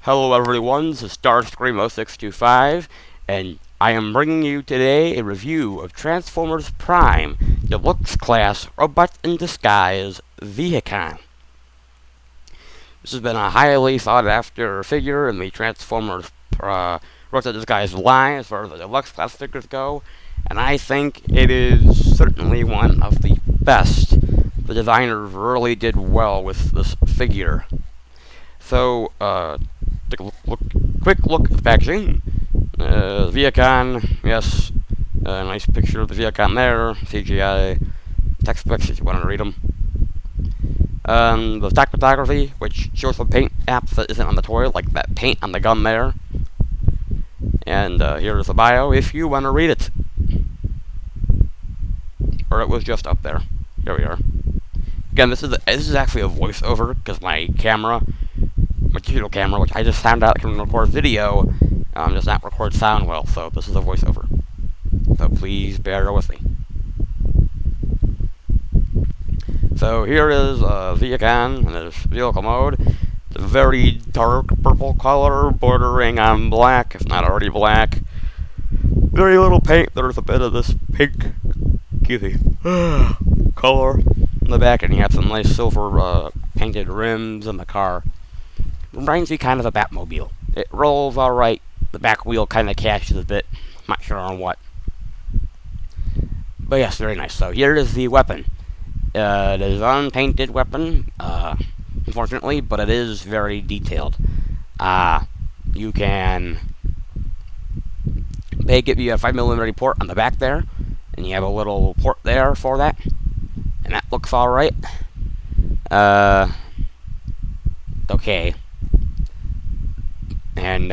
Hello everyone, this is Starscream0625, and I am bringing you today a review of Transformers Prime Deluxe Class Robot in Disguise Vehicon. This has been a highly sought after figure in the Transformers Robot in Disguise line as far as the Deluxe Class figures go, and I think it is certainly one of the best. The designers really did well with this figure. So, take a quick look at the packaging. Vehicon, yes, nice picture of the Vehicon there. CGI textbooks if you want to read them. The stock photography, which shows the paint app that isn't on the toy, like that paint on the gun there. And here's the bio if you want to read it. Or it was just up there. Here we are. Again, this is actually a voiceover because my digital camera, which I just found out can record video, does not record sound well, so this is a voiceover. So please bear with me. So here is Vehicon in its vehicle mode. It's a very dark purple color, bordering on black, if not already black. Very little paint. There's a bit of this pink, color in the back, and you have some nice silver painted rims in the car. Reminds me kind of a Batmobile. It rolls alright. The back wheel kind of cashes a bit. Not sure on what. But yes, very nice. So here is the weapon. It is an unpainted weapon, unfortunately, but it is very detailed. You can give you a 5mm port on the back there, and you have a little port there for that, and that looks alright. Okay. And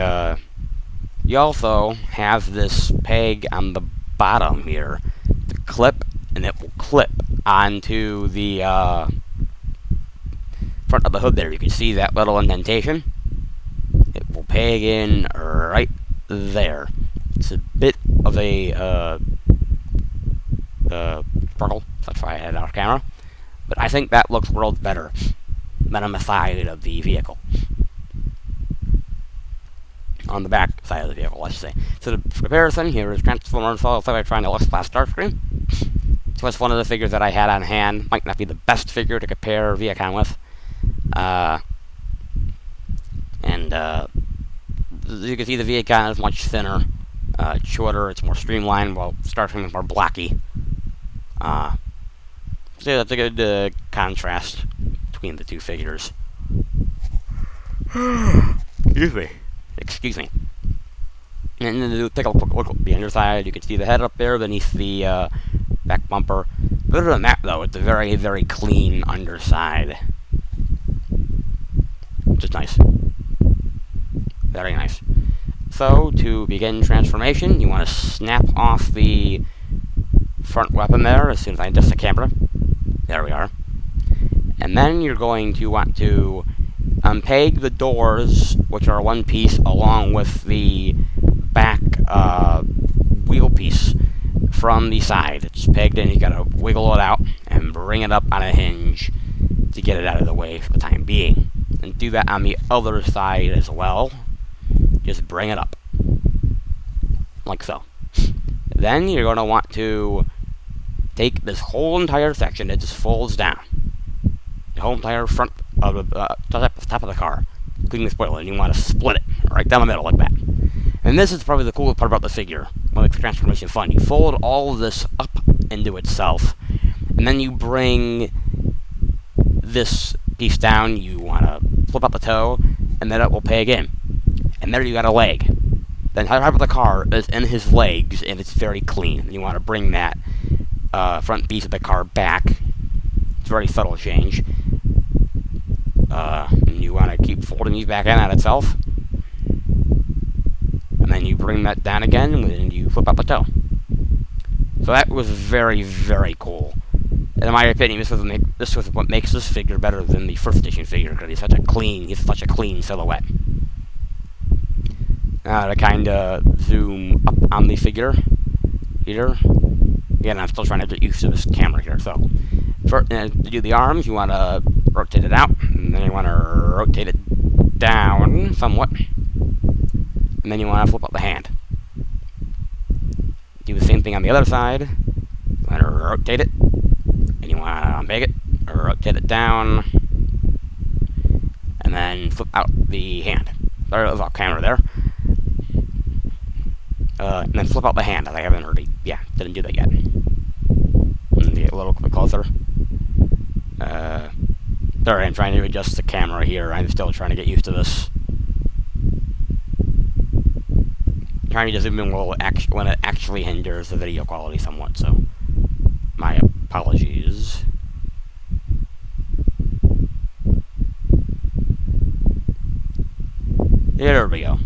you also have this peg on the bottom here to clip, and it will clip onto the front of the hood there. You can see that little indentation. It will peg in right there. It's a bit of a struggle. That's why I had it off camera. But I think that looks worlds better than on the side of the vehicle. On the back side of the vehicle, let's say. So the comparison here is Transformers Cybertron Deluxe Class Starscream. So it's one of the figures that I had on hand. Might not be the best figure to compare Vehicon with. As you can see, the Vehicon is much thinner, it's shorter, it's more streamlined, while Starscream is more blocky. So that's a good contrast between the two figures. Excuse me. And then take a look at the underside. You can see the head up there beneath the back bumper. Other than that, though, it's a very, very clean underside, which is nice. Very nice. So, to begin transformation, you want to snap off the front weapon there as soon as I adjust the camera. There we are. And then you're going to want to unpeg the doors, which are one piece, along with the back wheel piece from the side. It's pegged in. You gotta wiggle it out and bring it up on a hinge to get it out of the way for the time being. And do that on the other side as well. Just bring it up, like so. Then you're gonna want to take this whole entire section. It just folds down. The whole entire front of the top of the car, including the spoiler, and you want to split it right down the middle like that. And this is probably the coolest part about the figure, what makes the transformation fun. You fold all of this up into itself, and then you bring this piece down. You want to flip out the toe, and then it will peg in. And there you got a leg. The entire top of the car is in his legs, and it's very clean. You want to bring that front piece of the car back. It's a very subtle change. And you want to keep folding these back in on itself. And then you bring that down again, and you flip out the toe. So that was very, very cool. And in my opinion, this was what makes this figure better than the First Edition figure, because he's such a clean silhouette. Now to kind of zoom up on the figure here. Again, I'm still trying to get used to this camera here. So, to do the arms, you want to rotate it out, and then you want to rotate it down somewhat, and then you want to flip up the hand. Do the same thing on the other side. You want to rotate it, and you want to make it, or rotate it down, and then flip out the hand. There's our camera there. And then flip out the hand. I haven't already, didn't do that yet. And get a little bit closer. Sorry, I'm trying to adjust the camera here. I'm still trying to get used to this. Trying to zoom in when it actually hinders the video quality somewhat, so my apologies. There we go.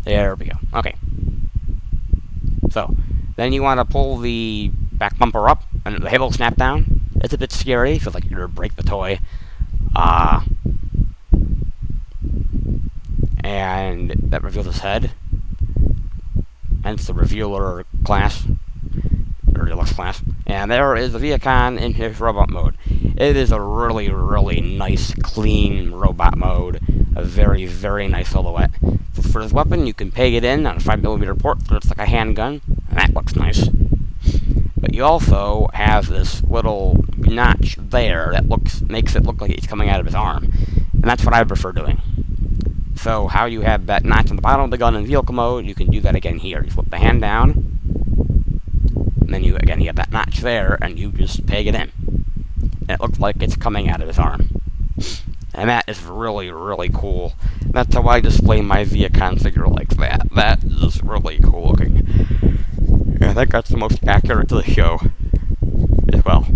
There we go. Okay. So, then you want to pull the back bumper up, and the halo snap down. It's a bit scary. Feels like you're going to break the toy. And that reveals his head. Hence the Revealer class. Or Deluxe class. And there is the Vehicon in his robot mode. It is a really, really nice, clean robot mode. A very, very nice silhouette. So for this weapon, you can peg it in on a 5mm port, so it's like a handgun, and that looks nice. But you also have this little notch there that makes it look like it's coming out of his arm. And that's what I prefer doing. So how you have that notch on the bottom of the gun in vehicle mode, you can do that again here. You flip the hand down, and then you have that notch there, and you just peg it in. And it looks like it's coming out of his arm. And that is really, really cool. That's how I display my Vehicon figure like that. That is really cool looking. Yeah, I think that's the most accurate to the show as well.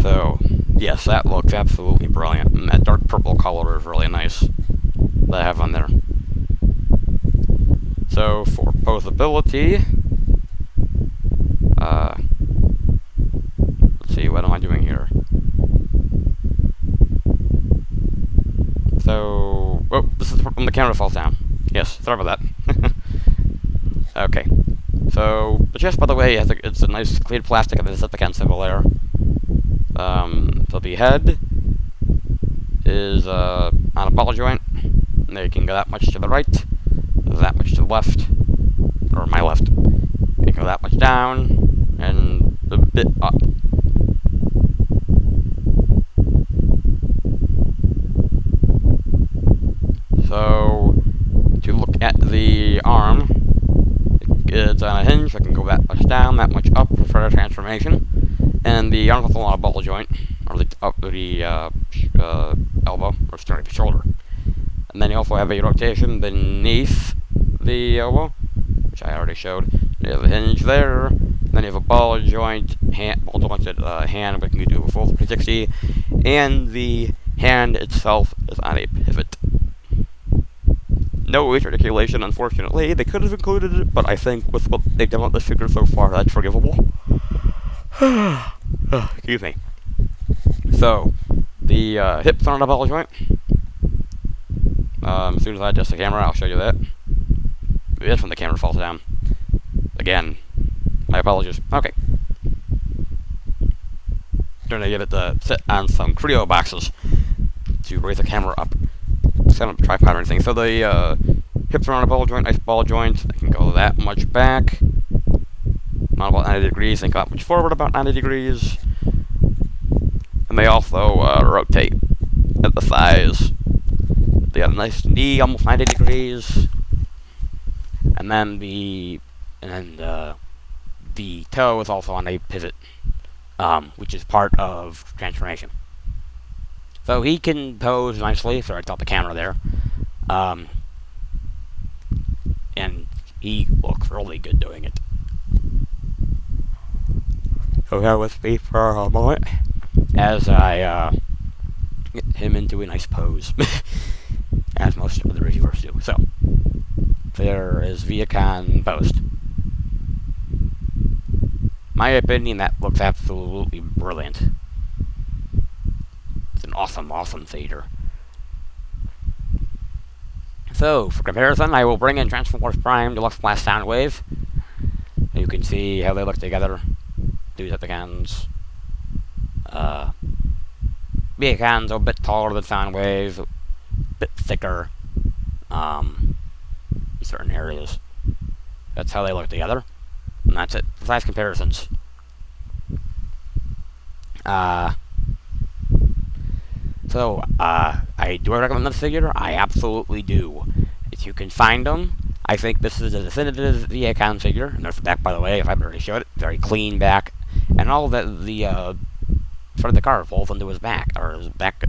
So, yes, that looks absolutely brilliant. And that dark purple color is really nice that I have on there. So, for posability, let's see, what am I doing here? So, oh, this is when the camera falls down. Yes, sorry about that. Okay. So, the chest, by the way, it's a nice clear plastic of the Decepticon symbol there. So the head is on a ball joint. And you can go that much to the right, that much to the left, or my left. You can go that much down, and a bit up. So, to look at the arm, it's on a hinge, so I can go that much down, that much up for further transformation. And the arm is on a ball joint, or up the elbow, or starting the shoulder. And then you also have a rotation beneath the elbow, which I already showed. You have a hinge there, then you have a ball jointed hand, which can do a full 360, and the hand itself is on a pivot. No waist articulation, unfortunately. They could have included it, but I think with what they've done with this figure so far, that's forgivable. Excuse me. So, the hips are on a ball joint. As soon as I adjust the camera, I'll show you that. Maybe that's when the camera falls down. Again, my apologies. Okay. Gonna get it to sit on some Creo boxes to raise the camera up. Set up a tripod or anything. So the hips are on a ball joint, nice ball joint. I can go that much back. Not about 90 degrees, and go that much forward about 90 degrees. And they also rotate at the thighs. They got a nice knee, almost 90 degrees. And then the toe is also on a pivot, which is part of transformation. So he can pose nicely. Sorry, I got the camera there. And he looks really good doing it. So bear with me for a moment as I get him into a nice pose, as most of the reviewers do. So, there is Vehicon posed. My opinion, that looks absolutely brilliant. It's an awesome, awesome theater. So, for comparison, I will bring in Transformers Prime Deluxe Blast Soundwave. You can see how they look together. Two Decepticons. Vehicon's a bit taller than Soundwave's, a bit thicker in certain areas. That's how they look together. And that's it. Size comparisons. Do I recommend this figure? I absolutely do. If you can find them, I think this is a definitive Vehicon figure. And there's the back, by the way, if I've already showed it. Very clean back. And all of the front of the car folds into his back, or his back,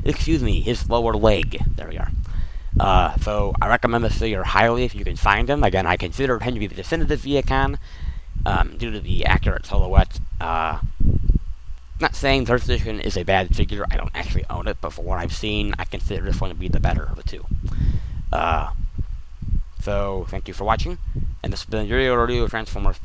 his lower leg. There we are. So I recommend this figure highly if you can find him. Again, I consider him to be the definitive Vehicon, due to the accurate silhouette. Not saying First Edition is a bad figure. I don't actually own it, but for what I've seen, I consider this one to be the better of the two. So thank you for watching, and this has been your review of Transformers.